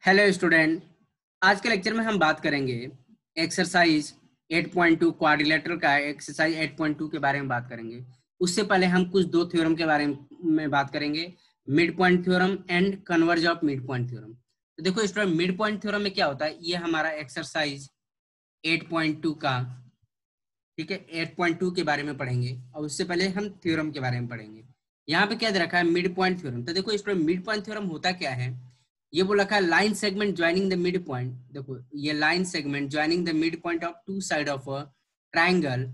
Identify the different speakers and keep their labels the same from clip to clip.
Speaker 1: Hello student, आज के lecture में हम बात करेंगे एक्सरसाइज 8.2 क्वाड्रिलेटरल का एक्सरसाइज 8.2 के बारे में बात करेंगे। उससे पहले हम कुछ दो थ्योरम के बारे में बात करेंगे, mid point theorem and converge of mid point theorem. तो देखो स्टूडेंट, मिड पॉइंट थ्योरम में क्या होता है, ये हमारा एक्सरसाइज 8.2 का, ठीक है, 8.2 के बारे में पढ़ेंगे और उससे पहले हम थ्योरम के बारे में पढ़ेंगे। यहाँ पे क्या दे रखा है, मिड पॉइंट थ्योरम। तो देखो स्टूडेंट, मिड पॉइंट थ्योरम होता क्या है, ये बोल रखा है line segment joining the mid point. देखो ये line segment joining the mid point of two side of a triangle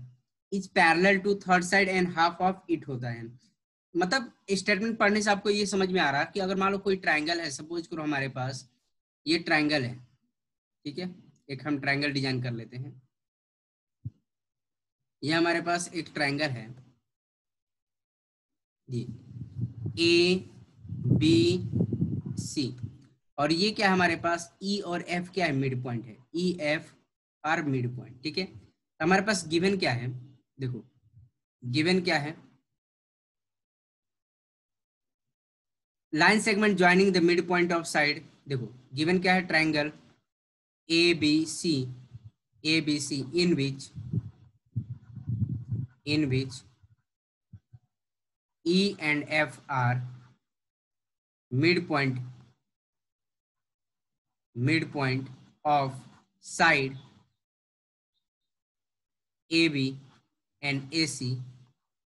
Speaker 1: is parallel to third side and half of it होता है। मतलब स्टेटमेंट पढ़ने से आपको ये समझ में आ रहा है कि अगर मान लो कोई ट्राइंगल है, सपोज करो हमारे पास ये ट्राइंगल है, ठीक है, एक हम ट्राइंगल डिजाइन कर लेते हैं। ये हमारे पास एक ट्राइंगल है जी, ए बी सी, और ये क्या है हमारे पास, ई और एफ क्या है, मिड पॉइंट है, E F R mid point, ठीक है। तो हमारे पास गिवन क्या है, देखो गिवन क्या है, line segment joining the mid point of side. देखो गिवन क्या है, triangle A B C in which E and F are midpoint of side AB and AC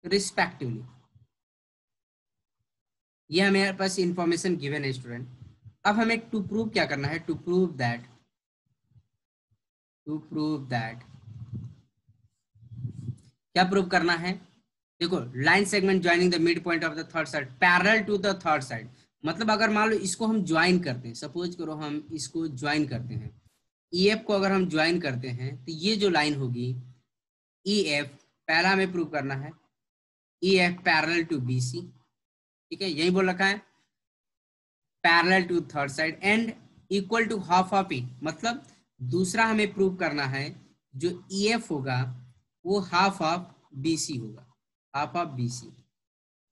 Speaker 1: respectively। ये हमारे पास इंफॉर्मेशन गिवन है स्टूडेंट। अब हमें टू प्रूव क्या करना है, टू प्रूव दैट क्या प्रूव करना है, देखो line segment joining the mid point of the third side parallel to the third side. मतलब अगर मान लो इसको हम ज्वाइन करते हैं, सपोज करो हम इसको ज्वाइन करते हैं, EF को अगर हम ज्वाइन करते हैं तो ये जो लाइन होगी EF, पहला हमें प्रूव करना है EF पैरेलल टू BC, ठीक है, यही बोल रखा है, parallel to third side and equal to half of it. मतलब दूसरा हमें प्रूव करना है जो EF होगा वो हाफ ऑफ BC होगा, हाफ ऑफ BC।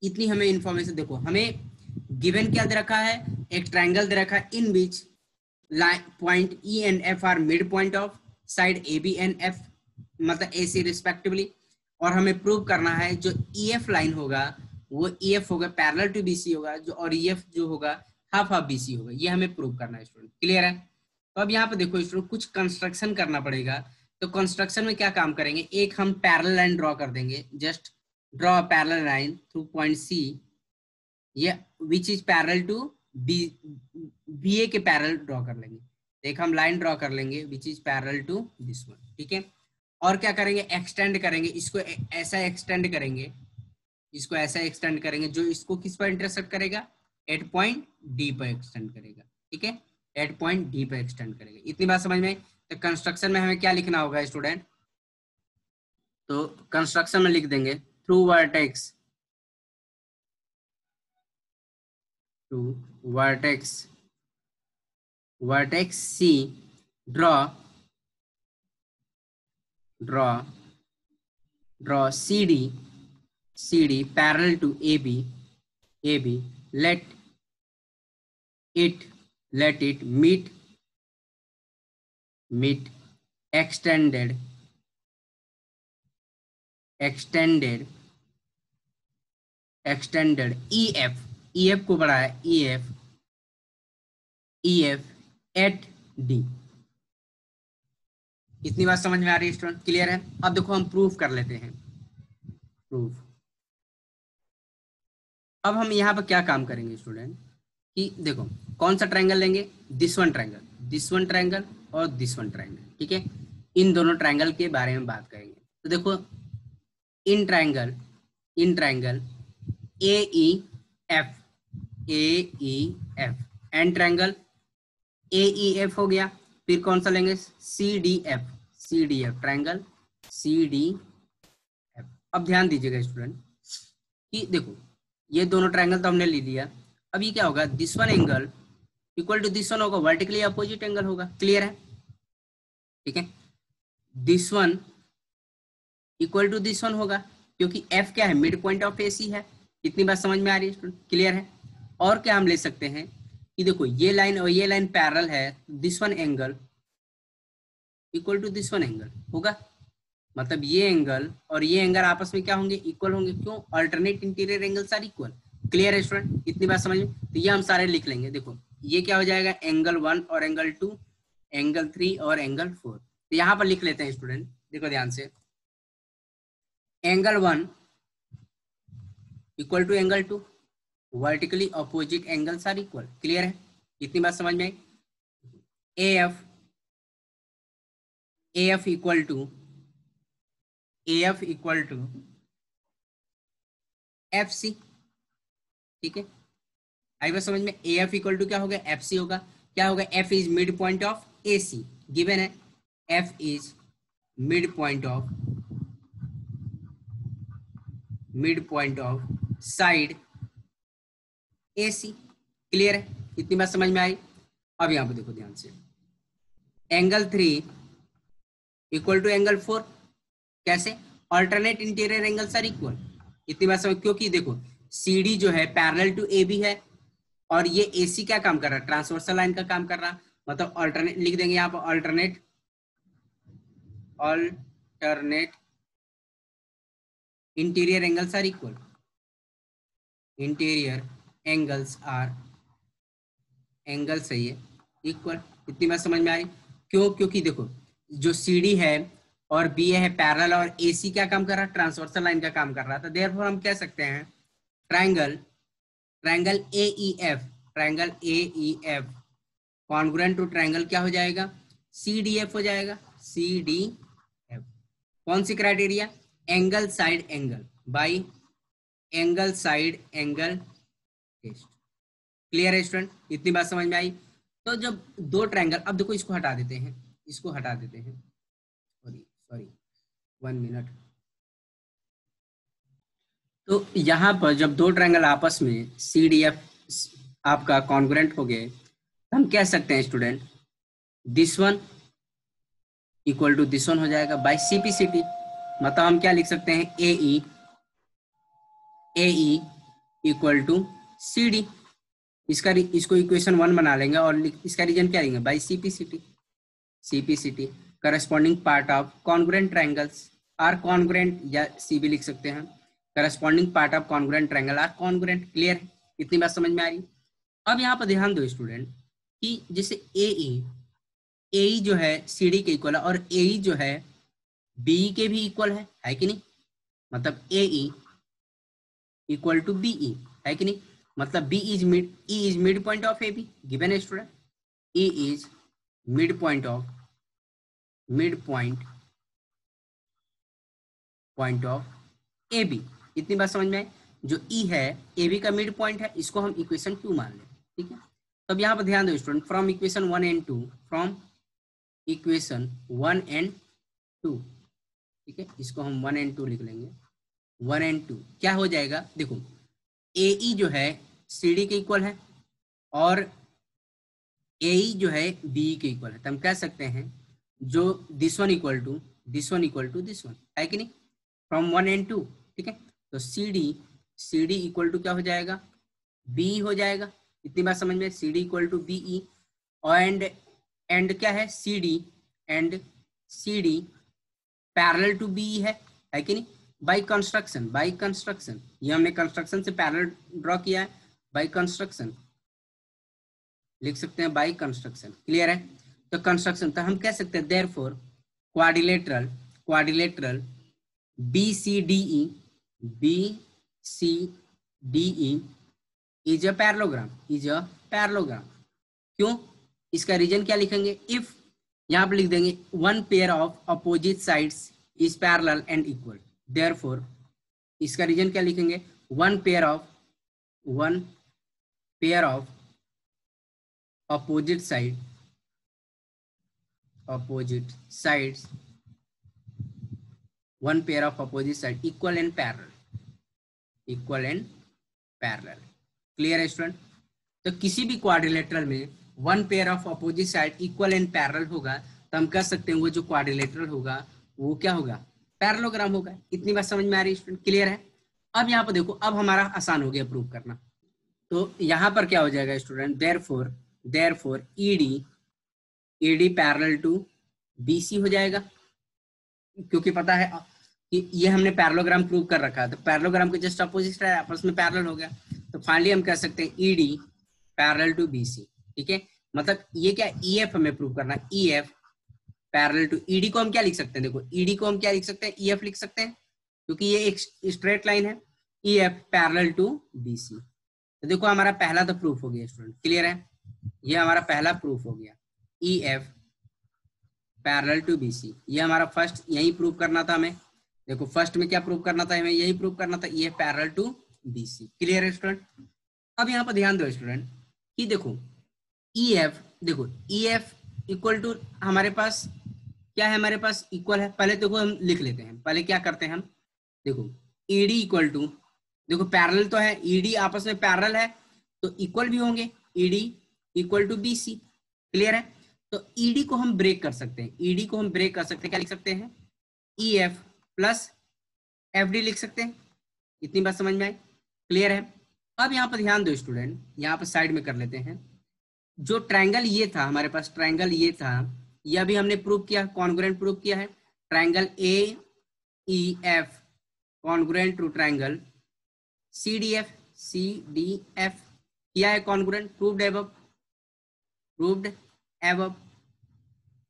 Speaker 1: इतनी हमें इंफॉर्मेशन, देखो हमें गिवन क्या दे रखा है, एक ट्राइंगल दे रखा है in which point E and F are mid point of side AB and F, मतलब AC रिस्पेक्टिवली। और हमें प्रूव करना है जो EF लाइन होगा वो EF होगा पैरेलल टू BC होगा, जो और EF जो होगा हाफ ऑफ BC होगा। ये हमें प्रूव करना है स्टूडेंट, क्लियर है। तो अब यहाँ पे देखो स्टूडेंट, कुछ कंस्ट्रक्शन करना पड़ेगा। तो कंस्ट्रक्शन में क्या काम करेंगे, एक हम पैरेलल लाइन ड्रॉ कर देंगे, just draw parallel line through point C, ये which is parallel to BA के पैरेलल ड्रॉ कर लेंगे। एक हम लाइन ड्रॉ कर लेंगे which is parallel to this one, ठीक है। और क्या करेंगे, एक्सटेंड करेंगे इसको, ऐसा एक्सटेंड करेंगे, इसको ऐसा एक्सटेंड करेंगे जो इसको किस पर इंटरसेक्ट करेगा, एट पॉइंट D पर एक्सटेंड करेगा, ठीक है, एट पॉइंट D पर एक्सटेंड करेगा। इतनी बात समझ में। तो कंस्ट्रक्शन में हमें क्या लिखना होगा स्टूडेंट, तो कंस्ट्रक्शन में लिख देंगे through vertex to vertex C draw CD parallel to AB, let it meet extended EF को बढ़ा है EF at D। इतनी बात समझ में आ रही है स्टूडेंट, क्लियर है। अब देखो हम प्रूफ कर लेते हैं, प्रूफ। अब हम यहाँ पर क्या काम करेंगे स्टूडेंट, कि देखो कौन सा ट्रायंगल लेंगे, दिस वन ट्रायंगल और दिस वन ट्रायंगल, ठीक है। इन दोनों ट्रायंगल के बारे में बात करेंगे। तो देखो इन triangle AEF and triangle AEF हो गया। फिर कौन सा लेंगे, CDF ट्रायंगल CDF। अब ध्यान दीजिएगा स्टूडेंट कि देखो ये दोनों ट्रायंगल तो हमने ले लिया। अब ये क्या होगा, this one angle equal to this one होगा, वर्टिकली अपोजिट एंगल होगा, क्लियर है, ठीक है। This one equal to this one होगा क्योंकि F क्या है, मिड पॉइंट ऑफ AC है। इतनी बात समझ में आ रही है स्टूडेंट, क्लियर है। और क्या हम ले सकते हैं, कि देखो ये लाइन और ये लाइन पैरेलल है, this one angle equal to this one angle होगा, मतलब ये एंगल और ये एंगल आपस में क्या होंगे, इक्वल होंगे। क्यों? Alternate interior angles are equal. Clear है स्टूडेंट? इतनी बात समझ में? तो ये हम सारे लिख लेंगे। देखो ये क्या हो जाएगा, एंगल 1 और एंगल 2, एंगल 3 और एंगल 4। तो यहाँ पर लिख लेते हैं स्टूडेंट, देखो ध्यान से, angle 1 equal to angle 2, vertically opposite angles are equal. Clear है? इतनी बात समझ में आई? AF equal to FC। ठीक है, आई बात समझ में? AF इक्वल टू क्या होगा, FC होगा। क्या होगा, F is mid point of AC, given है F is mid point of side AC। Clear है? इतनी बात समझ में आई? अब यहां पर देखो ध्यान से, एंगल 3 इक्वल टू एंगल 4। कैसे? Alternate interior angles are equal. इतनी बात समझ, क्योंकि देखो CD जो है पैरेलल टू AB है और ये AC क्या काम कर रहा है, ट्रांसवर्सल लाइन का काम कर रहा है। मतलब अल्टरनेट लिख देंगे यहाँ पर, alternate interior angles are equal. Interior angles सही है, इक्वल। इतनी बात समझ में आ रही? क्यों? क्योंकि देखो जो CD है और BA है पैरेलल और AC क्या काम कर रहा है, ट्रांसवर्सल लाइन का काम कर रहा था। देयरफॉर हम कह सकते हैं triangle AEF congruent to triangle क्या हो जाएगा, CDF हो जाएगा। CDF कौन सी criteria, angle side angle by angle side angle test. Clear है स्टूडेंट? इतनी बात समझ में आई? तो जब दो ट्रायंगल, अब देखो इसको हटा देते हैं, सॉरी 1 मिनट। तो यहाँ पर जब दो ट्रायंगल आपस में CDF आपका कॉन्ग्रुएंट हो गए, हम कह सकते हैं student this one equal to this one हो जाएगा बाय CPCT। मतलब हम क्या लिख सकते हैं, AE इक्वल टू CD। इसको इक्वेशन 1 बना लेंगे और इसका रीजन क्या लेंगे, by CPCT corresponding part of congruent triangles are congruent, या C भी लिख सकते हैं, corresponding part of congruent triangle are congruent. Clear है? इतनी बात समझ में आ रही? अब यहाँ पर ध्यान दो स्टूडेंट कि जैसे AE जो है CD के इक्वल है और AE जो है BE के भी इक्वल है कि नहीं? मतलब AE इक्वल टू BE है कि नहीं? मतलब E is mid point of AB, given है student. E is mid point of AB। इतनी बात समझ में आई? जो E है AB का मिड पॉइंट है, इसको हम इक्वेशन 2 मान लें। ठीक है, तो अब यहाँ पर ध्यान दो स्टूडेंट, फ्रॉम इक्वेशन 1 and 2, ठीक है, इसको हम 1 and 2 लिख लेंगे। 1 and 2 क्या हो जाएगा, देखो AE जो है CD के इक्वल है और AE जो है BE के इक्वल है। तो हम कह सकते हैं जो this one equal to this one है कि नहीं, फ्रॉम 1 and 2। ठीक है, तो CD इक्वल टू क्या हो जाएगा, BE हो जाएगा। इतनी बात समझ में, CD इक्वल टू BE और एंड क्या है, CD पैरेलल टू BE है कि नहीं, बाय कंस्ट्रक्शन ये हमने कंस्ट्रक्शन से पैरेलल ड्रॉ किया है, बाय कंस्ट्रक्शन लिख सकते हैं, बाय कंस्ट्रक्शन। क्लियर है? तो कंस्ट्रक्शन, तो हम कह सकते हैं therefore quadrilateral BCDE is a parallelogram. क्यों? इसका रीजन क्या लिखेंगे, इफ यहाँ पर लिख देंगे one pair of opposite sides is parallel and equal. Therefore इसका रीजन क्या लिखेंगे, one pair of opposite sides equal and parallel. Clear है स्टूडेंट? तो किसी भी क्वाड्रिलेटरल में one pair of opposite side equal and parallel होगा, तो हम कह सकते हैं वो जो क्वाड्रिलेटरल होगा वो क्या होगा, पैरेललोग्राम होगा। इतनी बात समझ में आ रही है स्टूडेंट? क्लियर है? अब यहाँ पर देखो, अब हमारा आसान हो गया प्रूव करना। तो यहाँ पर क्या हो जाएगा student, therefore ED parallel to BC हो जाएगा, क्योंकि पता है कि ये हमने पैरेललोग्राम प्रूव कर रखा है, तो पैरेललोग्राम के जस्ट अपोजिट है, आपस में पैरेलल हो गया। तो फाइनली हम कह सकते हैं ईडी पैरेलल टू बीसी। ठीक है, मतलब ये क्या ईएफ हमें प्रूव करना है, ईएफ पैरेलल टू ईडी को हम क्या लिख सकते हैं, देखो ईडी को हम क्या लिख सकते हैं, ईएफ लिख सकते हैं, क्योंकि ये एक स्ट्रेट लाइन है, ईएफ पैरेलल टू बीसी। तो देखो हमारा पहला तो प्रूफ हो गया स्टूडेंट, क्लियर है, ये हमारा पहला प्रूफ हो गया, ईएफ पैरेलल टू बीसी। ये हमारा फर्स्ट यही प्रूव करना था हमें, देखो फर्स्ट में क्या प्रूव करना था हमें, यही प्रूव करना था, ये पैरेलल टू बीसी। क्लियर है स्टूडेंट। अब यहाँ पर ध्यान दो स्टूडेंट कि देखो ईएफ, देखो ईएफ इक्वल टू हमारे पास क्या है, हमारे पास इक्वल है, पहले देखो हम लिख लेते हैं, पहले क्या करते हैं हम, देखो ईडी इक्वल टू, देखो पैरेलल तो है, ईडी आपस में पैरेलल है तो इक्वल भी होंगे, ED equal to BC. Clear है, तो ईडी को हम ब्रेक कर सकते हैं, ईडी को हम ब्रेक कर सकते हैं, क्या लिख सकते हैं, ईएफ प्लस एफडी लिख सकते हैं। इतनी बात समझ में आई, क्लियर है। अब यहाँ पर ध्यान दो स्टूडेंट, यहाँ पर साइड में कर लेते हैं, जो ट्रायंगल ये था हमारे पास, ट्रायंगल ये था, यह भी हमने प्रूव किया, कॉन्ग्रुएंट प्रूव किया है, triangle A E F congruent to triangle C D F किया है कॉन्ग्रुएंट, प्रूव्ड एबव।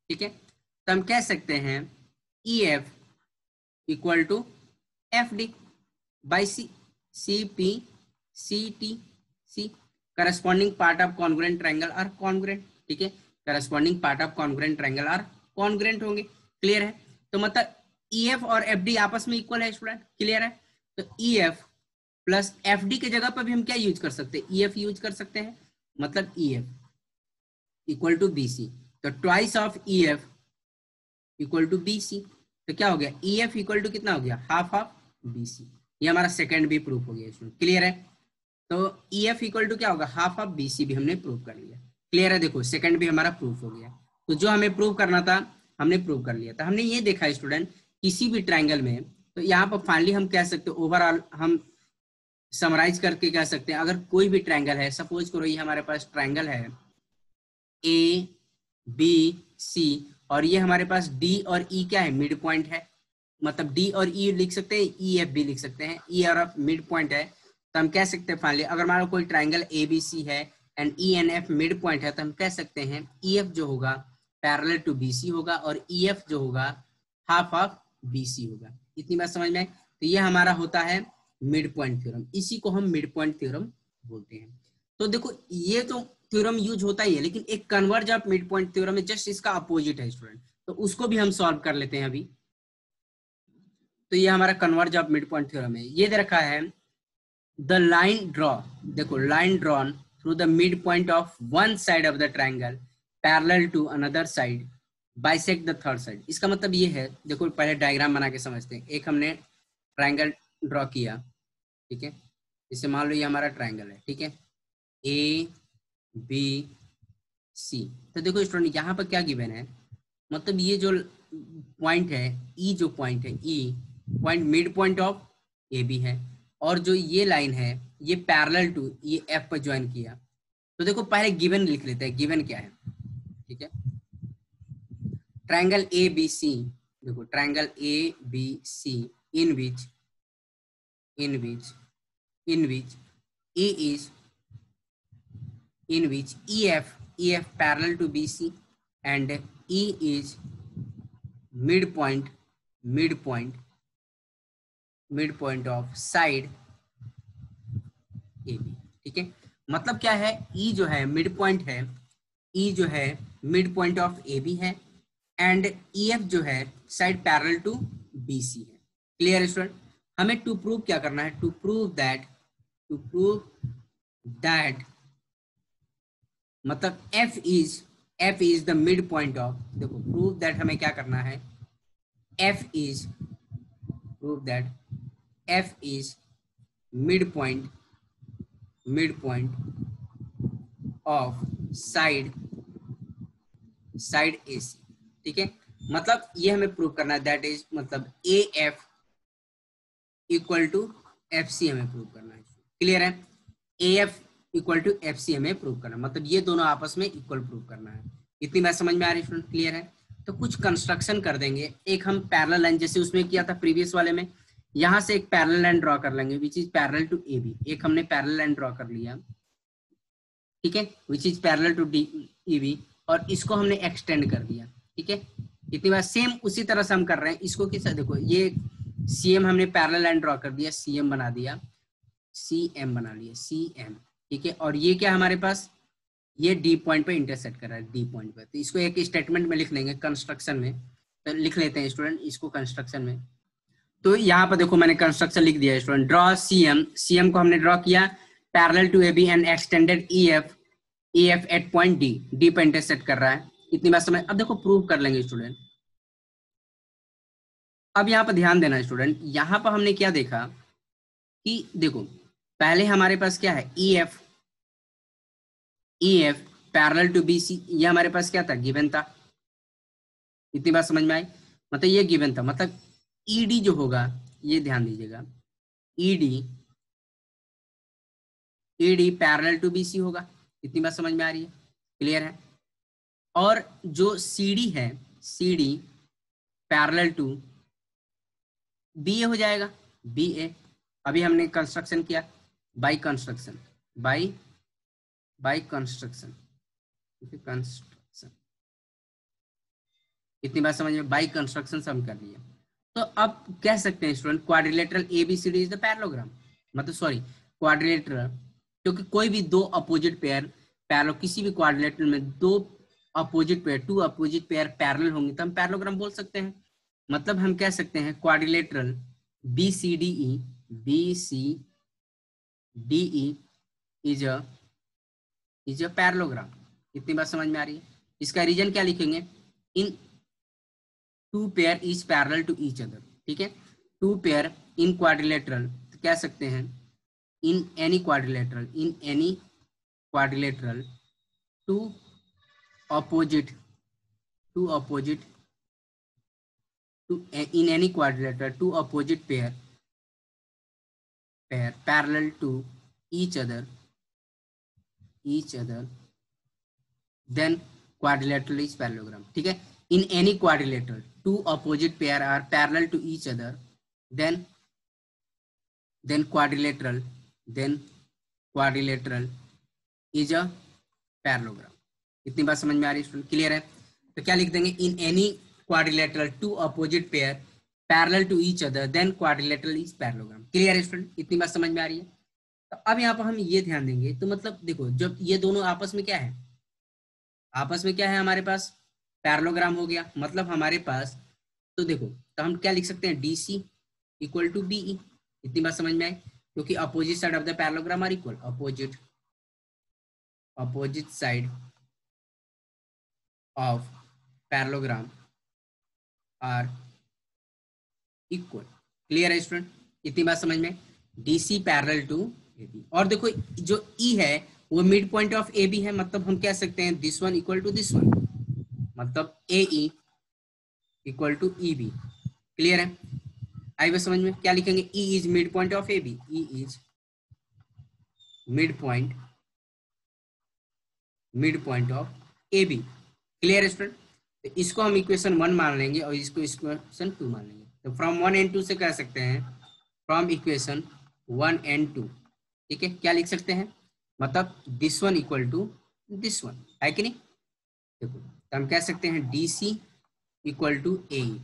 Speaker 1: ठीक है, तो हम कह सकते हैं E F equal to F D by C P C T C, corresponding part of congruent triangle are congruent. ठीक है, corresponding part of congruent triangle are congruent होंगे। क्लियर है, तो मतलब ईएफ और एफडी आपस में इक्वल है स्टूडेंट। क्लियर है, तो ईएफ प्लस एफडी के जगह पर भी हम क्या यूज कर सकते हैं, ईएफ यूज कर सकते हैं, मतलब ईएफ इक्वल टू बीसी, तो twice of EF equal to BC, तो क्या हो गया, ईएफ इक्वल टू कितना हो गया, हाफ ऑफ बीसी। ये हमारा सेकंड भी प्रूफ हो गया स्टूडेंट। क्लियर है, तो ईएफ इक्वल टू क्या होगा, हाफ ऑफ बीसी भी हमने प्रूव कर लिया। क्लियर है, देखो सेकंड भी हमारा प्रूफ हो गया, तो जो हमें प्रूव करना था हमने प्रूव कर लिया था। हमने ये देखा स्टूडेंट किसी भी ट्रायंगल में, तो यहाँ पर फाइनली हम कह सकते हैं, ओवरऑल हम समराइज करके कह सकते हैं, अगर कोई भी ट्रायंगल है, सपोज करो ये हमारे पास ट्रायंगल है ए बी सी, और ये हमारे पास डी और ई क्या है, मिड पॉइंट है, मतलब डी और ई लिख सकते हैं, ई एफ भी लिख सकते हैं, ई और एफ मिड पॉइंट है, तो हम कह सकते हैं फाइनली अगर हमारा कोई ट्रायंगल ए बी सी है and E and F mid point है, तो हम कह सकते हैं ई एफ जो होगा पैरेलल टू बी सी होगा और ई एफ जो होगा हाफ ऑफ बी सी होगा। इतनी बात समझ में आई, तो ये हमारा होता है मिड पॉइंट थ्योरम, इसी को हम मिड पॉइंट थ्योरम बोलते हैं। तो देखो ये तो थ्योरम यूज होता ही है, लेकिन एक converge of mid point theorem है, जस्ट इसका अपोजिट है स्टूडेंट, तो उसको भी हम सॉल्व कर लेते हैं अभी। तो ये हमारा converse of mid point theorem है, ये दे रखा है द लाइन ड्रॉ, देखो line drawn through the mid point of one side of the triangle parallel to another side bisect the third side. इसका मतलब ये है, देखो पहले डायग्राम बना के समझते हैं। एक हमने ट्रायंगल ड्रॉ किया, ठीक है, जैसे मान लो ये हमारा ट्रायंगल है, ठीक है, ए बी सी। तो देखो स्टूडेंट यहाँ पर क्या गिवन है, मतलब ये जो पॉइंट है ई, जो पॉइंट है E point mid point of A B है, और जो ये लाइन है ये पैरेलल टू ये एफ पर ज्वाइन किया। तो देखो पहले गिवन लिख लेते हैं, गिवन क्या है, ठीक है, ट्रायंगल ए बी सी, देखो triangle A B C in which A is in which EF parallel to BC and E is midpoint of side AB। ठीक है, मतलब क्या है, E जो है मिड पॉइंट है, E जो है मिड पॉइंट ऑफ AB है एंड EF जो है साइड पैरेलल टू BC है। क्लियर स्टूडेंट, हमें टू प्रूव क्या करना है, टू प्रूव दैट मतलब F is the mid point of, देखो प्रूव दैट हमें क्या करना है, prove that F is mid point of side AC। ठीक है, मतलब ये हमें प्रूव करना है, दैट इज मतलब AF इक्वल टू FC हमें प्रूव करना है। क्लियर है, AF equal to F C हमें प्रूव करना है, मतलब ये दोनों आपस में इक्वल प्रूव करना है। इतनी बात समझ में आ रही है स्टूडेंट, क्लियर है? तो कुछ कंस्ट्रक्शन कर देंगे, एक हम पैरेलल लाइन जैसे उसमें किया था प्रीवियस वाले में, यहाँ से एक पैरेलल लाइन ड्रॉ कर लेंगे which is parallel to A B. एक हमने पैरेलल लाइन ड्रॉ कर लिया, ठीक है, which is parallel to D E B, और इसको हमने एक्सटेंड कर दिया, ठीक है। इतनी बात सेम उसी तरह से हम कर रहे हैं इसको किस, देखो ये सी एम हमने पैरेलल लाइन ड्रॉ कर दिया, सी एम बना दिया, सी एम बना लिया, सी एम, ठीक है। और ये क्या हमारे पास, ये डी पॉइंट पे इंटरसेक्ट कर रहा है, डी पॉइंट पे। तो इसको एक स्टेटमेंट में लिख लेंगे कंस्ट्रक्शन में, तो लिख लेते हैं स्टूडेंट इसको कंस्ट्रक्शन में। तो यहाँ पर देखो मैंने कंस्ट्रक्शन लिख दिया स्टूडेंट, ड्रॉ सी एम को हमने ड्रॉ किया parallel to A B and extended E F at point D, D पे इंटरसेक्ट कर रहा है। इतनी बात समझ। अब देखो प्रूव कर लेंगे स्टूडेंट। अब यहाँ पर ध्यान देना स्टूडेंट, यहाँ पर हमने क्या देखा कि देखो पहले हमारे पास क्या है, E F parallel to B C, ये हमारे पास क्या था, गिवन था। इतनी बात समझ में आई, मतलब ये गिवन था, मतलब ईडी जो होगा, ये ध्यान दीजिएगा, ED parallel to B C होगा। इतनी बात समझ में आ रही है, क्लियर है? और जो सीडी है, सीडी पैरेलल टू बी ए हो जाएगा, बी ए। अभी हमने कंस्ट्रक्शन किया by construction, by construction, construction. इतनी बात समझ में, बाय कंस्ट्रक्शन से हम कर लिए। तो अब कह सकते हैं student quadrilateral A B C D is the parallelogram, मतलब सॉरी क्वाड्रिलेटरल, क्योंकि कोई भी दो अपोजिट पेयर पैरेलल, किसी भी क्वाड्रिलेटरल में दो opposite pair, two opposite pair parallel होंगे तो हम पैरेललोग्राम बोल सकते हैं। मतलब हम कह सकते हैं quadrilateral B C D E is a parallelogram. इतनी बात समझ में आ रही है? इसका रीजन क्या लिखेंगे, in two pair is parallel to each other, ठीक है। टू पेयर इन क्वाड्रिलेटरल, तो कह सकते हैं in any quadrilateral two opposite in any quadrilateral two opposite pair parallel to each other then quadrilateral is parallelogram, ठीक है। in any quadrilateral two opposite pair are parallel to each other then quadrilateral is a parallelogram। इतनी बात समझ में आ रही है student, clear है? तो क्या लिख देंगे, in any quadrilateral two opposite pair parallel to each other then quadrilateral is parallelogram। Clear है स्टूडेंट? इतनी बात समझ में आ रही है? तो अब यहाँ पर हम ये ध्यान देंगे, तो मतलब देखो जब ये दोनों आपस में क्या है, हमारे पास पैरेललोग्राम हो गया, मतलब हमारे पास, तो देखो तो हम क्या लिख सकते हैं, D C equal to B E. इतनी बात समझ में आई, क्योंकि opposite side of the parallelogram are equal, opposite side of parallelogram are equal. Clear है स्टूडेंट? इतनी बात समझ में, DC पैरेलल टू AB। और देखो जो E है वो मिड पॉइंट ऑफ AB है, मतलब हम कह सकते हैं this one equal to this one, मतलब AE equal to EB। Clear है? आई बात समझ में? क्या लिखेंगे, E is mid point of AB, E is mid point of AB। Clear है स्टूडेंट? तो इसको हम इक्वेशन 1 मान लेंगे और इसको इक्वेशन 2 मान लेंगे। तो फ्रॉम 1 and 2 से कह सकते हैं, फ्रॉम इक्वेशन 1 and 2, ठीक है, क्या लिख सकते हैं, मतलब this one equal to this one, है कि नहीं? देखो तो हम कह सकते हैं DC इक्वल टू AE,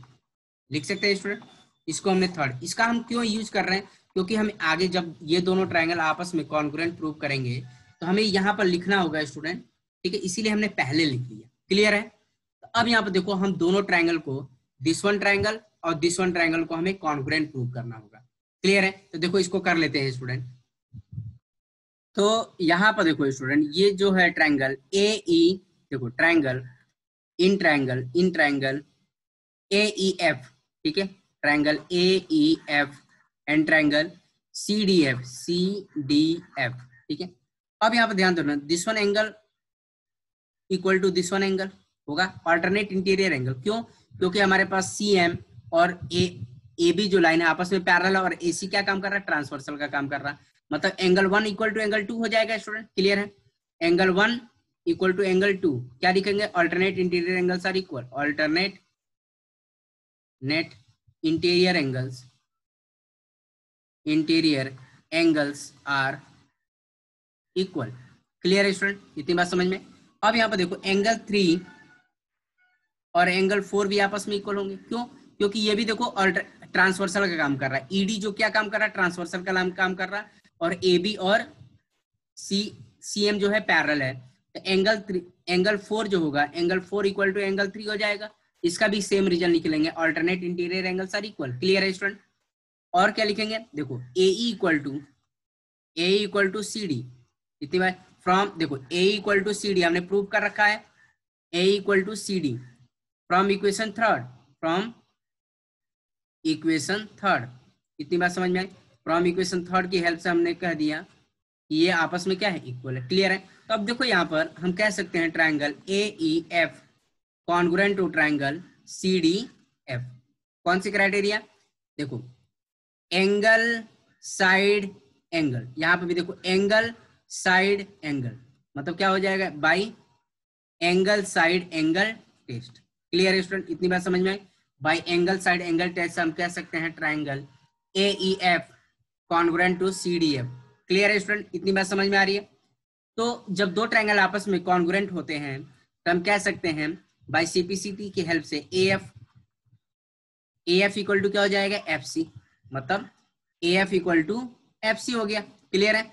Speaker 1: लिख सकते हैं स्टूडेंट। इसको हमने थर्ड, इसका हम क्यों यूज कर रहे हैं, क्योंकि हम आगे जब ये दोनों ट्रायंगल आपस में कॉन्ग्रुएंट प्रूव करेंगे तो हमें यहाँ पर लिखना होगा स्टूडेंट, ठीक है, इसीलिए हमने पहले लिख लिया। क्लियर है? अब यहाँ पर देखो हम दोनों ट्रायंगल को, दिस वन ट्रायंगल और दिस वन ट्रायंगल को हमें कॉन्ग्रुएंट प्रूव करना होगा। क्लियर है? तो देखो इसको कर लेते हैं स्टूडेंट। तो यहाँ पर देखो स्टूडेंट, ये जो है ट्रायंगल AE, देखो ट्रायंगल इन ट्रायंगल AEF, ठीक है, triangle AEF and triangle CDF, ठीक है। अब यहाँ पर ध्यान देना, this one angle equal to this one angle होगा, अल्टरनेट इंटीरियर एंगल। क्यों? क्योंकि हमारे पास CM और AB जो लाइन है आपस में पैरेलल, और AC क्या काम कर रहा है, ट्रांसवर्सल का काम कर रहा है। मतलब एंगल 1 इक्वल टू एंगल 2 हो जाएगा स्टूडेंट, क्लियर है। एंगल 1 इक्वल टू एंगल 2 क्या लिखेंगे, alternate interior angles are equal, alternate net interior angles are equal, clear है स्टूडेंट, इतनी बात समझ में। अब यहाँ पर देखो एंगल 3 और एंगल 4 भी आपस में इक्वल होंगे, क्यों, क्योंकि ये भी देखो ट्रांसवर्सल का काम कर रहा है, ईडी जो क्या काम कर रहा है, ट्रांसवर्सल का काम कर रहा है, और ए बी और सीएम जो है पैरेलल है। तो एंगल 4 जो होगा, एंगल 4 इक्वल टू एंगल 3 हो जाएगा, इसका भी सेम रीजन निकलेंगे, alternate interior angles are equal, clear है स्टूडेंट। और क्या लिखेंगे, देखो A equal to C D, इतनी बार फ्रॉम, देखो A equal to C D हमने प्रूव कर रखा है, A equal to C D from equation third, इतनी बात समझ में आई। फ्रॉम इक्वेशन थर्ड की हेल्प से हमने कह दिया कि ये आपस में क्या है, इक्वल है, क्लियर है। तो अब देखो यहाँ पर हम कह सकते हैं triangle A E F congruent to triangle C D F, कौन सी क्राइटेरिया, देखो एंगल साइड एंगल, यहाँ पे भी देखो एंगल साइड एंगल, मतलब क्या हो जाएगा, by angle side angle test, clear है स्टूडेंट, इतनी बात समझ में आई। By angle side angle test हम कह सकते हैं triangle A E F congruent to C D F, clear है स्टूडेंट, इतनी बात समझ में आ रही है। तो जब दो ट्राइंगल आपस में कॉन्ग्रुएंट होते हैं तो हम कह सकते हैं बाई सीपीसीटी की हेल्प से ए एफ इक्वल टू क्या हो जाएगा, एफ सी, मतलब A F equal to F C हो गया, क्लियर है।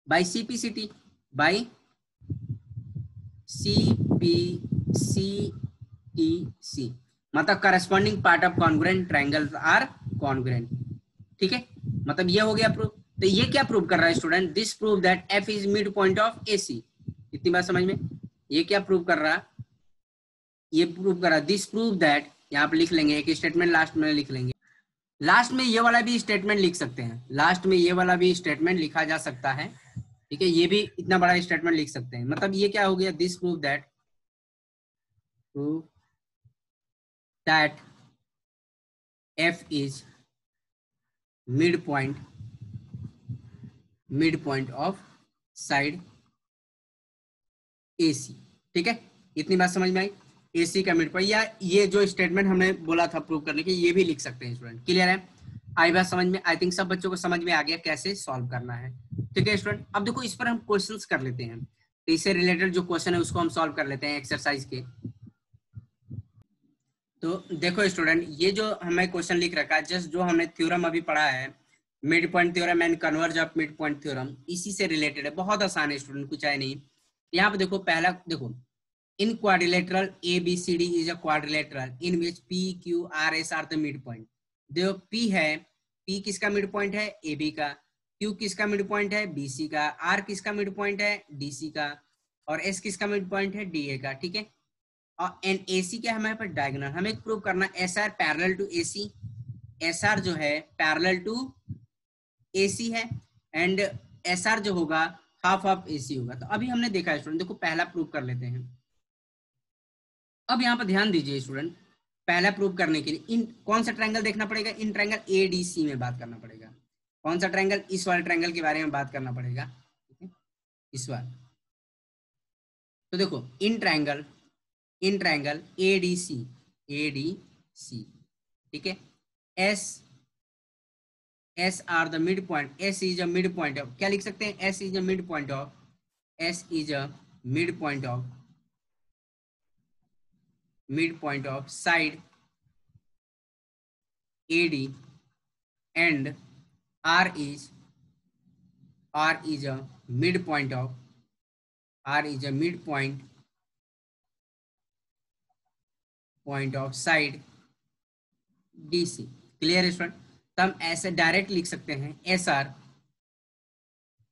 Speaker 1: बाई सीपीसीटी, बाई CPCTC, मतलब corresponding part of congruent triangles are congruent, ठीक है, मतलब ये हो गया प्रूफ। तो ये क्या प्रूव कर रहा है student, this prove that F is mid point of AC, इतनी बात समझ में। ये क्या प्रूव कर रहा, ये प्रूव कर रहा, दिस प्रूव दैट, यहाँ पे लिख लेंगे एक स्टेटमेंट, लास्ट में लिख लेंगे, लास्ट में ये वाला भी स्टेटमेंट लिख सकते हैं, लास्ट में ये वाला भी स्टेटमेंट लिखा जा सकता है, ठीक है, ये भी इतना बड़ा स्टेटमेंट लिख सकते हैं, मतलब ये क्या हो गया, this prove that F is mid point of side AC, ठीक है, इतनी बात समझ में आई, AC का मिड पॉइंट, या ये जो स्टेटमेंट हमने बोला था प्रूव करने के, ये भी लिख सकते हैं स्टूडेंट, क्लियर है, आई बात समझ में, आई थिंक सब बच्चों को समझ में आ गया कैसे सॉल्व करना है, ठीक है स्टूडेंट। अब देखो इस पर हम क्वेश्चंस कर लेते हैं, तो इससे रिलेटेड जो क्वेश्चन है उसको हम सॉल्व कर लेते हैं एक्सरसाइज के। तो देखो स्टूडेंट, ये जो हमें क्वेश्चन लिख रखा है, जस्ट जो हमने थ्योरम अभी पढ़ा है, mid point theorem and converge of mid point theorem, इसी से रिलेटेड है, बहुत आसान है स्टूडेंट, कुछ है नहीं। यहाँ पे देखो पहला देखो, in quadrilateral ABCD is a quadrilateral in which PQRS are the mid point. देखो P है, P किसका मिड पॉइंट है, AB का, Q किसका मिड पॉइंट है, BC का, R किसका मिड पॉइंट है, DC का, और S किसका मिड पॉइंट है, DA का, ठीक है। और एन AC क्या है हमारे पास, डायगोनल, हमें प्रूव करना SR parallel to AC, SR जो है पैरेलल टू AC है, एंड SR जो होगा हाफ ऑफ AC होगा। तो अभी हमने देखा है स्टूडेंट, देखो पहला प्रूव कर लेते हैं। अब यहाँ पर ध्यान दीजिए स्टूडेंट, पहला प्रूव करने के लिए इन कौन सा ट्रायंगल देखना पड़ेगा, इन ट्रायंगल ADC में बात करना पड़ेगा, कौन सा ट्रायंगल, इस वाले ट्रायंगल के बारे में बात करना पड़ेगा, ठीक है, इस वाले। तो देखो इन ट्रायंगल ADC, ठीक है, S are the mid point, S is a mid point of, क्या लिख सकते हैं, S is a mid point of, mid point of side AD and R is a midpoint of side DC, clear है student. तो हम ऐसे direct लिख सकते हैं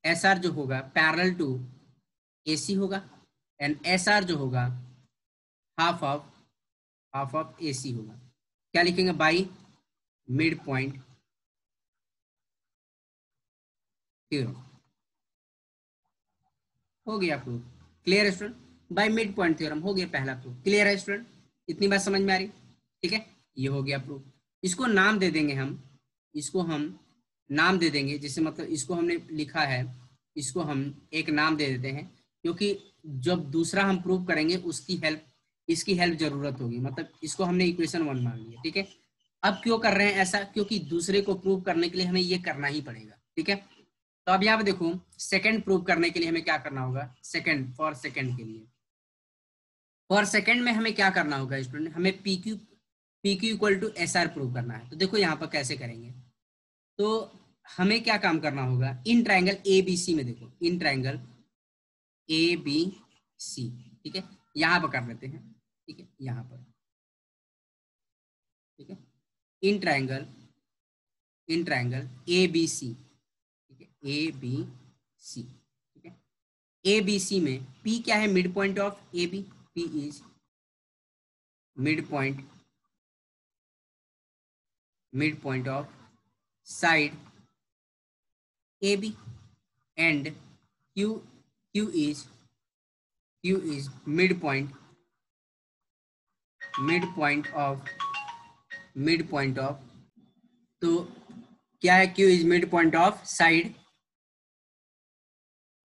Speaker 1: SR जो होगा पैरेलल टू AC होगा, एंड SR जो होगा हाफ ऑफ AC होगा, क्या लिखेंगे, बाई मिड पॉइंट थ्योरम, हो गया प्रूफ, क्लियर है student, by mid point theorem हो गया पहला प्रूफ, क्लियर है स्टूडेंट, इतनी बात समझ में आ रही, ठीक है, ये हो गया प्रूफ। इसको नाम दे देंगे हम, इसको हम नाम दे देंगे, जैसे मतलब इसको हमने लिखा है, इसको हम एक नाम दे देते हैं, क्योंकि जब दूसरा हम प्रूव करेंगे इसकी हेल्प जरूरत होगी। मतलब इसको हमने इक्वेशन 1 मान लिया, ठीक है। अब क्यों कर रहे हैं ऐसा, क्योंकि दूसरे को प्रूव करने के लिए हमें ये करना ही पड़ेगा, ठीक है। तो अब यहाँ पे देखो, सेकंड प्रूव करने के लिए हमें क्या करना होगा, फॉर सेकंड के लिए, फॉर सेकंड में हमें क्या करना होगा स्टूडेंट, हमें PQ equal to SR prove करना है। तो देखो यहाँ पर कैसे करेंगे, तो हमें क्या काम करना होगा, इन ट्राइंगल ABC में देखो, इन ट्राइंगल ABC, ठीक है, यहाँ पर कर लेते हैं, ठीक है, यहाँ पर, ठीक है, इन ट्राइंगल ABC, ठीक है, ABC, ठीक है, ABC में P क्या है, mid point of AB, P is mid point of side AB, and Q is mid point of, तो क्या है, Q is mid point of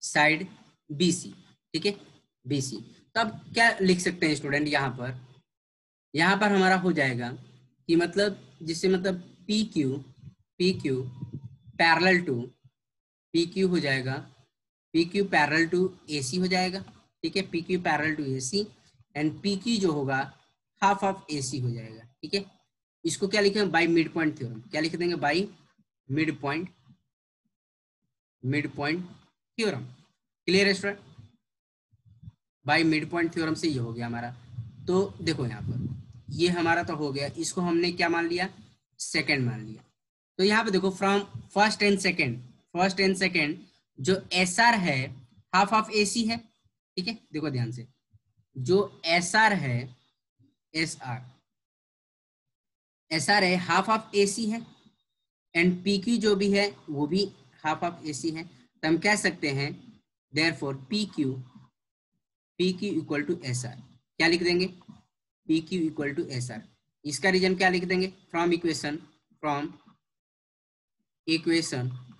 Speaker 1: side BC, ठीक है, BC। तो अब क्या लिख सकते हैं स्टूडेंट, यहाँ पर हमारा हो जाएगा कि मतलब जिससे मतलब PQ पैरेलल टू PQ हो जाएगा, PQ पैरेलल टू AC हो जाएगा, ठीक है, PQ parallel to AC, and PQ जो होगा हाफ ऑफ AC हो जाएगा, ठीक है। इसको क्या लिखेंगे, बाय मिड पॉइंट थ्योरम, क्या लिख देंगे, by mid point theorem. Clear है student, by mid point theorem से ये हो गया हमारा। तो देखो यहाँ पर ये हमारा तो हो गया, इसको हमने क्या मान लिया, सेकंड मान लिया। तो यहाँ पे देखो, फ्रॉम फर्स्ट एंड सेकंड जो SR है हाफ ऑफ AC है, ठीक है, देखो ध्यान से, जो SR है, SR है हाफ ऑफ AC है, एंड PQ जो भी है वो भी हाफ ऑफ AC है। तो हम कह सकते हैं therefore PQ equal to SR, क्या लिख देंगे, PQ इक्वल टू SR। इसका रीजन क्या लिख देंगे, फ्रॉम इक्वेशन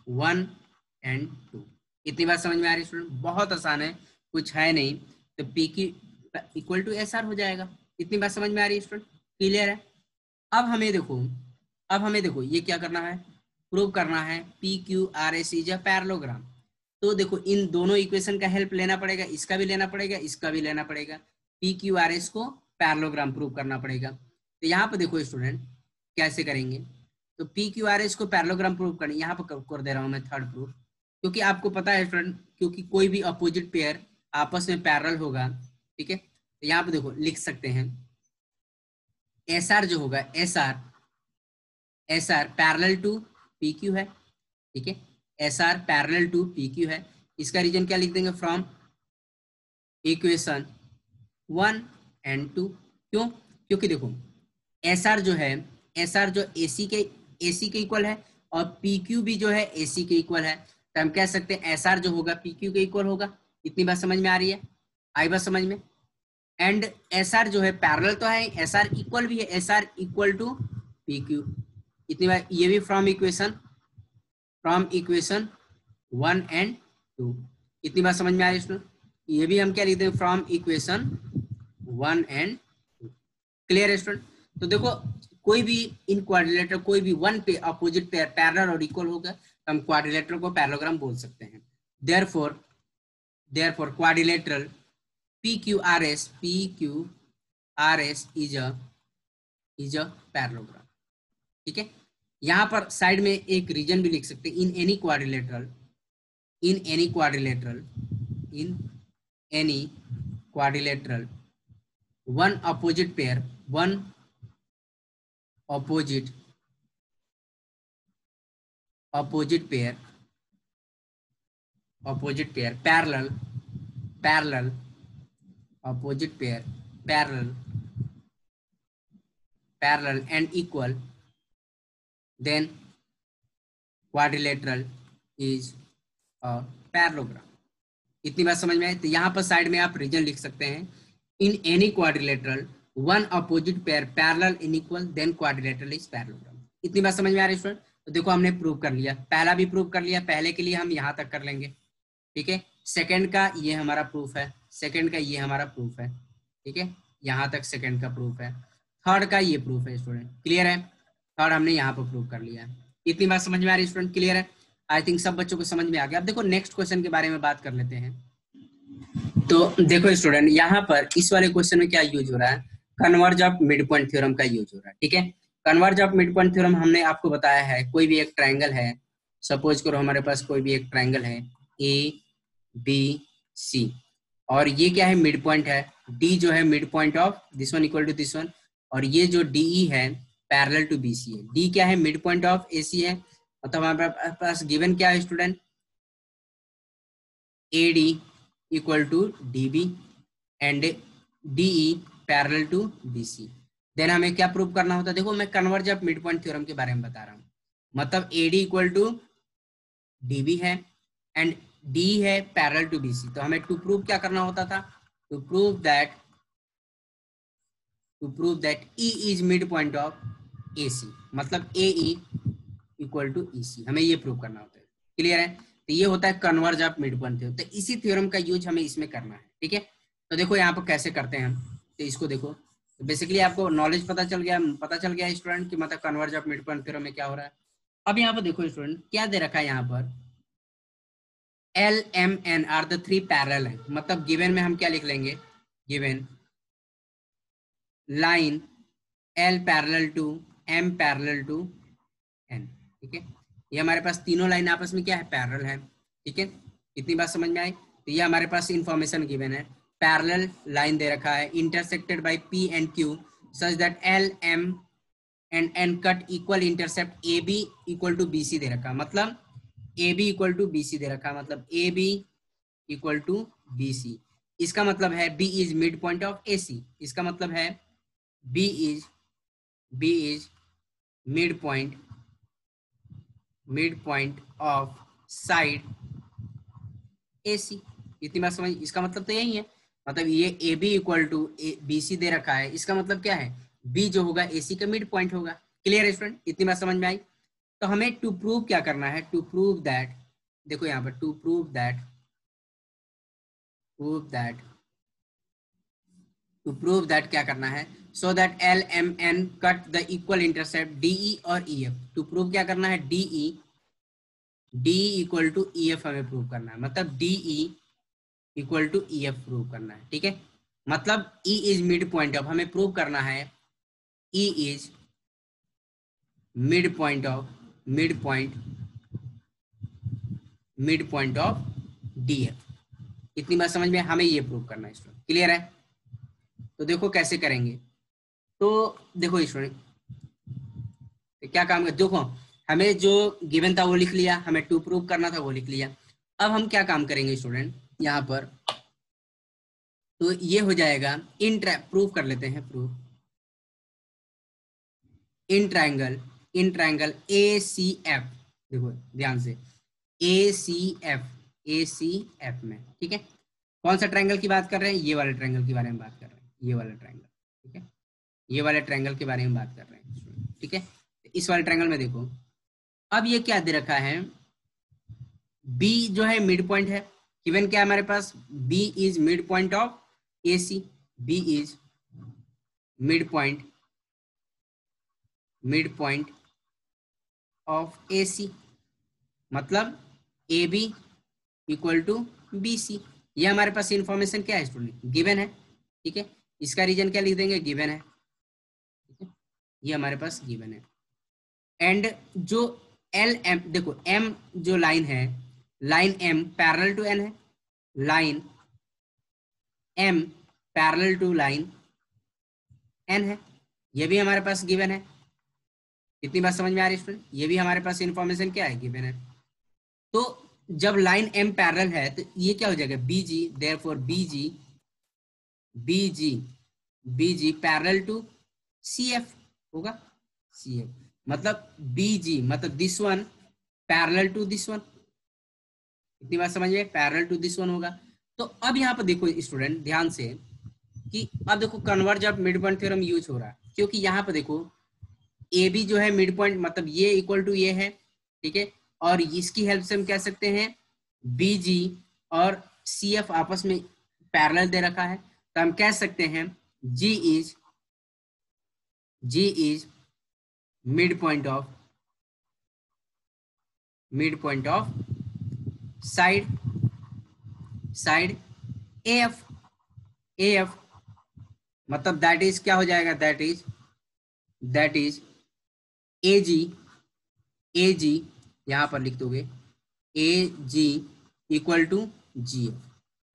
Speaker 1: 1 एंड 2। इतनी बात समझ में आ रही है स्टूडेंट, बहुत आसान है, कुछ है नहीं। तो PQ इक्वल टू SR हो जाएगा। इतनी बात समझ में आ रही है स्टूडेंट, क्लियर है। अब हमें देखो ये क्या करना है, प्रूव करना है PQRS इज अ पैरेललोग्राम। तो देखो इन दोनों इक्वेशन का हेल्प लेना पड़ेगा, इसका भी लेना पड़ेगा, इसका भी लेना पड़ेगा, PQRS को पैरेललोग्राम प्रूव करना पड़ेगा। तो यहाँ पर देखो स्टूडेंट कैसे करेंगे, तो PQRS को पैरेललोग्राम प्रूव करने, यहाँ पर कर दे रहा हूँ मैं थर्ड प्रूफ, क्योंकि आपको पता है स्टूडेंट, क्योंकि कोई भी अपोजिट पेयर आपस में पैरेलल होगा, ठीक है। तो यहाँ पे देखो लिख सकते हैं SR जो होगा, SR पैरेलल टू PQ है, ठीक है, SR पैरेलल टू PQ है। इसका रीजन क्या लिख देंगे, फ्रॉम इक्वेशन 1 एंड 2। क्यों, क्योंकि देखो SR जो है, SR जो AC के इक्वल है, और PQ भी जो है AC के इक्वल है। तो हम कह सकते हैं SR जो होगा PQ के इक्वल होगा। इतनी बात समझ में आ रही है, आई बात समझ में। एंड SR जो है पैरेलल तो है, SR इक्वल भी है, SR इक्वल टू PQ। इतनी बात, ये भी फ्रॉम इक्वेशन 1 एंड 2। इतनी बात समझ में आ रही है, ये भी हम क्या लिखते हैं, फ्रॉम इक्वेशन 1 एंड 2। क्लियर है स्टूडेंट। तो देखो कोई भी इन क्वाड्रिलेटरल, कोई भी वन पे अपोजिट पेयर पैरेलल और इक्वल होगा, तो हम क्वाड्रिलेटरल को पैरेललोग्राम बोल सकते हैं। Therefore quadrilateral PQRS is a parallelogram, ठीक है। यहाँ पर साइड में एक रीजन भी लिख सकते हैं, in any quadrilateral one opposite pair parallel opposite pair parallel and equal, then quadrilateral is a parallelogram। इतनी बात समझ में आई। तो यहाँ पर साइड में आप रीजन लिख सकते हैं, in any quadrilateral one opposite pair parallel in equal, then quadrilateral is parallelogram. इतनी बात समझ में आ रही है स्टूडेंट। तो देखो हमने प्रूव कर लिया, पहला भी प्रूव कर लिया, पहले के लिए हम यहाँ तक कर लेंगे, ठीक है। सेकंड का ये हमारा प्रूफ है, सेकंड का ये हमारा प्रूफ है, ठीक है, यहाँ तक सेकंड का प्रूफ है, थर्ड का ये प्रूफ है स्टूडेंट, क्लियर है। थर्ड हमने यहाँ पर प्रूव कर लिया। इतनी बात समझ में आ रही है स्टूडेंट, क्लियर है। आई थिंक सब बच्चों को समझ में आ गया। अब देखो नेक्स्ट क्वेश्चन के बारे में बात कर लेते हैं। तो देखो स्टूडेंट, यहाँ पर इस वाले क्वेश्चन में क्या यूज हो रहा है, converge of mid point theorem का यूज हो रहा है, ठीक है। Converge of mid point theorem हमने आपको बताया है, कोई भी एक ट्रायंगल है, सपोज करो हमारे पास कोई भी एक ट्रायंगल है ए बी सी, और ये क्या है, मिड पॉइंट है, डी जो है mid point of this one equal to this one, और ये जो डी है पैरेलल टू बी सी है। डी क्या है, mid point of A C है, मतलब हमारे पास गिवन क्या है student, A D equal to D B and D E parallel to B C. Then हमें क्या प्रूव करना होता है, देखो मैं converse of mid point theorem के बारे में बता रहा हूँ, मतलब A D equal to D B है एंड डी है पैरेलल टू बी सी। तो हमें टू प्रूव क्या करना होता था, to prove that E is mid point of A C, मतलब ए ई इक्वल टू ई सी, हमें ये प्रूव करना होता है, क्लियर है। तो ये होता है converge of mid point theorem. तो इसी थ्योरम का यूज हमें इसमें करना है, ठीक है। तो देखो यहाँ पर कैसे करते हैं हम, तो इसको देखो, तो बेसिकली आपको नॉलेज पता चल गया स्टूडेंट कि मतलब converge of mid point theorem में क्या हो रहा है। अब यहाँ पर देखो स्टूडेंट क्या दे रखा है, यहाँ पर L M N are the three parallel है, मतलब गिवन में हम क्या लिख लेंगे, given line L parallel to M parallel to N, ठीक है। ये हमारे पास तीनों लाइन आपस में क्या है, पैरेलल है, ठीक है। इतनी बात समझ में आई। तो ये हमारे पास इंफॉर्मेशन गिवन है, पैरेलल लाइन दे रखा है intersected by P and Q such that L M and N cut equal intercept AB equal to BC दे रखा है, मतलब AB इक्वल टू BC दे रखा है, मतलब AB इक्वल टू BC। इसका मतलब है B is mid point of AC, इसका मतलब है B is mid point of side AC। इतनी बात समझ, इसका मतलब तो यही है, मतलब ये AB इक्वल टू BC दे रखा है, इसका मतलब क्या है, B जो होगा AC का मिड पॉइंट होगा, क्लियर है स्टूडेंट, इतनी बात समझ में आई। तो हमें टू प्रूव क्या करना है, टू प्रूव दैट, देखो यहाँ पर टू प्रूव दैट क्या करना है, so that L M N cut the equal intercept DE और EF। टू प्रूव क्या करना है, DE इक्वल टू EF हमें प्रूव करना है, मतलब DE equal to EF prove करना है, ठीक है। मतलब E is mid point of, हमें प्रूव करना है E is mid point of DF। इतनी बात समझ में, हमें ये प्रूव करना है स्टूडेंट, क्लियर है। तो देखो कैसे करेंगे, तो देखो स्टूडेंट क्या काम कर, देखो हमें जो गिवन था वो लिख लिया, हमें टू प्रूव करना था वो लिख लिया। अब हम क्या काम करेंगे स्टूडेंट यहाँ पर, तो ये हो जाएगा प्रूव कर लेते हैं, प्रूव इन ट्रायंगल ACF, देखो ध्यान से ACF में, ठीक है। कौन सा ट्रायंगल की बात कर रहे हैं, ये वाले ट्रायंगल के बारे में बात कर रहे हैं, ये वाला ट्रायंगल, ठीक है, ये वाले ट्रायंगल के बारे में बात कर रहे हैं, ठीक है। इस वाले ट्रायंगल में देखो, अब ये क्या दे रखा है, B जो है मिड पॉइंट है, गिवन क्या है हमारे पास, B is mid point of AC, B is mid point of AC, मतलब AB इक्वल टू BC। ये हमारे पास इंफॉर्मेशन क्या है स्टूडेंट, गिवन है, ठीक है। इसका रीजन क्या लिख देंगे, गिवन है, ठीक है, ये हमारे पास गिवन है। एंड जो LM, देखो M जो लाइन है, line M parallel to N है, line M parallel to line N है, ये भी हमारे पास गिवन है। इतनी बात समझ में आ रही है स्टूडेंट, ये भी हमारे पास इंफॉर्मेशन क्या है, गिवन है। तो जब लाइन M पैरेलल है तो ये क्या हो जाएगा, BG, therefore BG parallel to CF होगा, CF मतलब BG मतलब this one parallel to this one. इतनी बात समझिए, पैरेलल टू दिस वन होगा। तो अब यहाँ पर देखो स्टूडेंट ध्यान से कि अब देखो converge of mid point theorem use हो रहा है, क्योंकि यहाँ पर देखो ए बी जो है मिड पॉइंट, मतलब ये इक्वल टू ये है, ठीक है, और इसकी हेल्प से हम कह सकते हैं बी जी और सी एफ आपस में पैरेलल दे रखा है, तो हम कह सकते हैं G is mid point of side A F, मतलब दैट इज क्या हो जाएगा, दैट इज ए जी यहां पर लिख दोगे ए जी इक्वल टू जी एफ,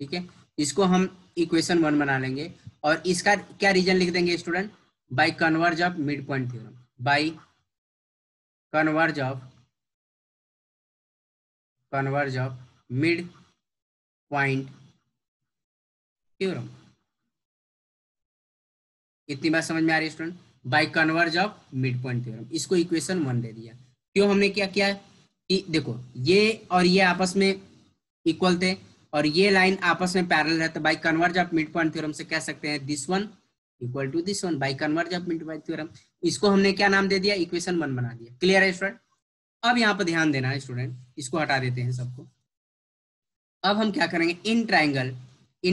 Speaker 1: ठीक है। इसको हम इक्वेशन 1 बना लेंगे और इसका क्या रीजन लिख देंगे student, by converse of mid point theorem, by converse of mid point theorem. इतनी बात समझ में आ रही है student, by converse of mid point theorem, इसको इक्वेशन 1 दे दिया। क्यों हमने क्या किया कि देखो ये और ये आपस में इक्वल थे और ये लाइन आपस में पैरेलल है, तो by converse of mid point theorem से कह सकते हैं this one equal to this one by converse of mid point theorem. इसको हमने क्या नाम दे दिया, इक्वेशन 1 बना दिया। क्लियर है स्टूडेंट? अब यहाँ पर ध्यान देना है स्टूडेंट, इसको हटा देते हैं सबको। अब हम क्या करेंगे, in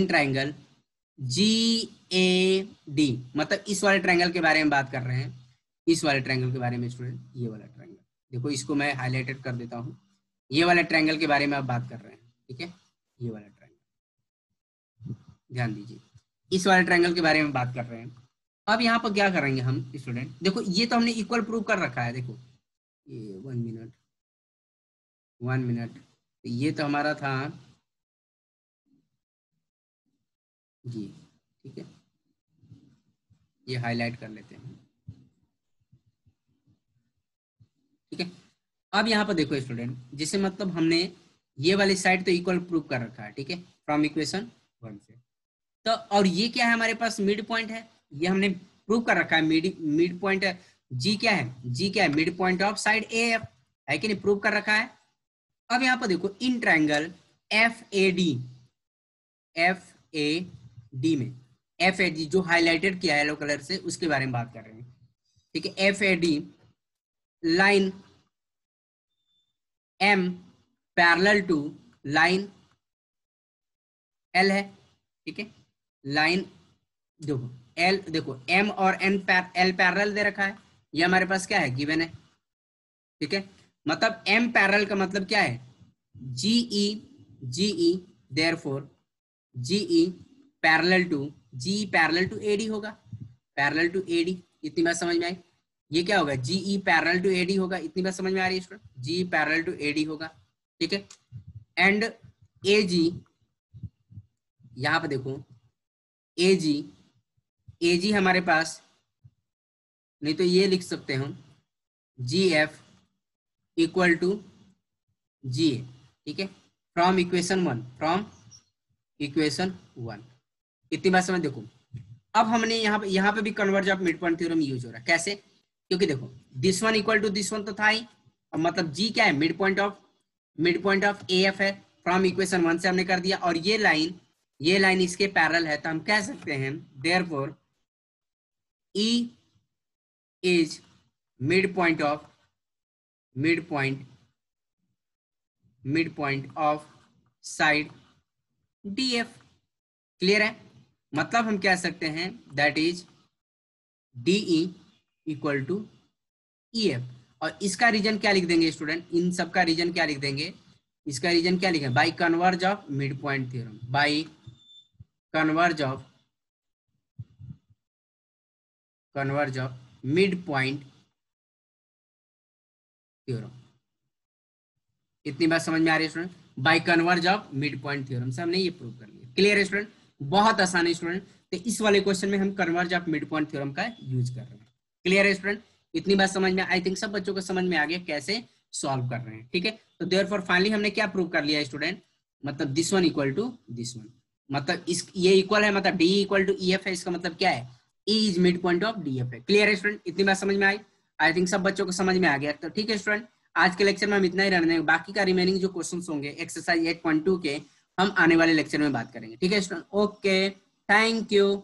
Speaker 1: triangle ji A D, मतलब इस वाले ट्राइंगल के बारे में बात कर रहे हैं, इस वाले ट्राइंगल के बारे में स्टूडेंट, ये वाला ट्राइंगल देखो, इसको मैं हाईलाइटेड कर देता हूँ, ये वाला ट्राइंगल के बारे में आप बात कर रहे हैं, ठीक है, ये वाला ट्राइंगल ध्यान दीजिए, इस वाले ट्राइंगल के बारे में बात कर रहे हैं। अब यहाँ पर क्या करेंगे हम स्टूडेंट, देखो ये तो हमने इक्वल प्रूव कर रखा है, देखो ये 1 मिनट, ये तो हमारा था जी, ठीक है, ये हाईलाइट कर लेते हैं, ठीक है। अब यहाँ पर देखो स्टूडेंट, जिसे मतलब हमने ये वाली साइड तो इक्वल प्रूव कर रखा है, ठीक है, फ्रॉम इक्वेशन 1 से, तो और ये क्या है हमारे पास मिड पॉइंट है, ये हमने प्रूव कर रखा है, मिड पॉइंट है, जी क्या है mid point of side A F, है कि नहीं, प्रूव कर रखा है। अब यहाँ पर देखो in triangle F A D में एफ ए डी जो हाईलाइटेड किया है येलो कलर से, उसके बारे में बात कर रहे हैं, ठीक है। F A D line M parallel to line L है, ठीक है, लाइन देखो एल, देखो एम और एल पैरेलल दे रखा है, ये हमारे पास क्या है, गिवन है, ठीक है। मतलब एम पैरेलल का मतलब क्या है, GE therefore GE parallel to AD होगा, पैरेलल टू एडी, इतनी बात समझ में आई। ये क्या होगा, जीई पैरेलल टू एडी होगा, इतनी बात समझ में आ रही है student, G parallel to AD होगा, ठीक है। एंड एजी, यहां पर देखो एजी हमारे पास, नहीं तो ये लिख सकते हैं हम जी एफ इक्वल टू जी ए, ठीक है, फ्रॉम इक्वेशन 1, इतनी बात समझ। देखो अब हमने यहाँ पे भी converse of mid point theorem use हो रहा है, कैसे, क्योंकि देखो this one equal to this one तो था ही, और मतलब जी क्या है, mid point of A F है, फ्रॉम इक्वेशन 1 से हमने कर दिया, और ये लाइन इसके पैरेलल है, तो हम कह सकते हैं therefore E is mid point of side D F. Clear है? मतलब हम कह सकते हैं that is DE equal to E F, और इसका रीजन क्या लिख देंगे स्टूडेंट, इन सब का रीजन क्या लिख देंगे, इसका रीजन क्या लिखेंगे, by converse of mid point theorem, by converse of mid point theorem. इतनी बात समझ में आ रही है student, by converse of mid point theorem से हमने ये प्रूव कर लिया। क्लियर है स्टूडेंट? बहुत आसान है स्टूडेंट, तो इस वाले क्वेश्चन में हम converge of mid point theorem का यूज कर रहे हैं। क्लियर है स्टूडेंट? इतनी बात समझ में, आई थिंक सब बच्चों को समझ में आ गया कैसे सॉल्व कर रहे हैं, ठीक है। तो देयरफॉर फाइनली हमने क्या प्रूव कर लिया स्टूडेंट, मतलब this one equal to this one, मतलब इस ये इक्वल है, मतलब D equal to E F है, इसका मतलब क्या है, E is mid point of D F है। क्लियर है स्टूडेंट? इतनी बात समझ में आई, आई थिंक सब बच्चों को समझ में आ गया। तो ठीक है स्टूडेंट, आज के लेक्चर में हम इतना ही रहने देंगे, बाकी का रिमेनिंग जो क्वेश्चंस होंगे एक्सरसाइज 8.2 के हम आने वाले लेक्चर में बात करेंगे, ठीक है स्टूडेंट। Okay, thank you.